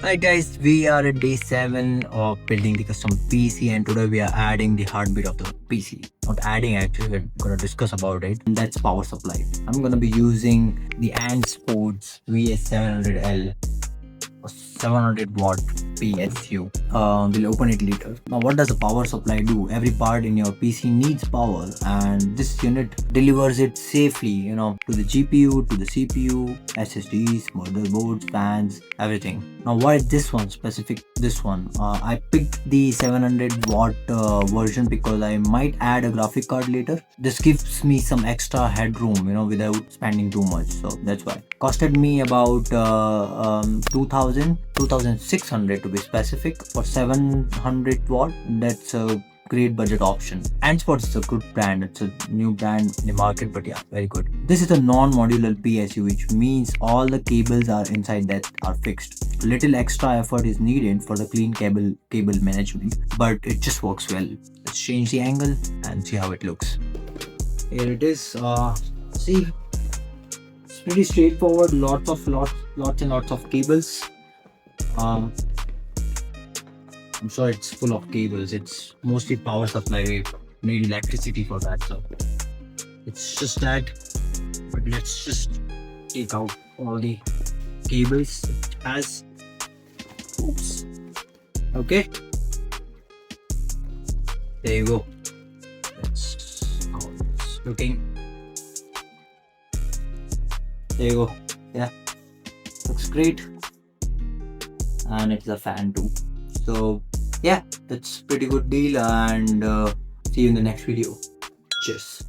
Hi guys, we are at day 7 of building the custom PC, and today we are adding the heartbeat of the PC. Not adding, actually, we're gonna discuss about it, and that's power supply. I'm gonna be using the AND Sports VS700L, a 700 watt PSU. We'll open it later. Now, what does a power supply do? Every part in your PC needs power, and this unit delivers it safely, to the GPU, to the CPU, SSDs, motherboards, fans, everything. Now, why this one specific? This one, I picked the 700 watt version because I might add a graphic card later. This gives me some extra headroom, without spending too much. So that's why. Costed me about 2600 to be specific for 700 watt. That's a great budget option. AndSports is a good brand. It's a new brand in the market, but yeah, very good. This is a non-modular PSU, which means all the cables are inside that are fixed. Little extra effort is needed for the clean cable management, but it just works well. Let's change the angle and see how it looks. Here it is. See, it's pretty straightforward. Lots and lots of cables. Um, I'm sure it's full of cables. It's mostly power supply. We need electricity for that, so it's just that. But let's just take out all the cables it has. Oops. Okay. There you go. That's how it's looking. There you go. Yeah, looks great, and it's a fan too. So yeah, that's pretty good deal, and see you in the next video. Cheers.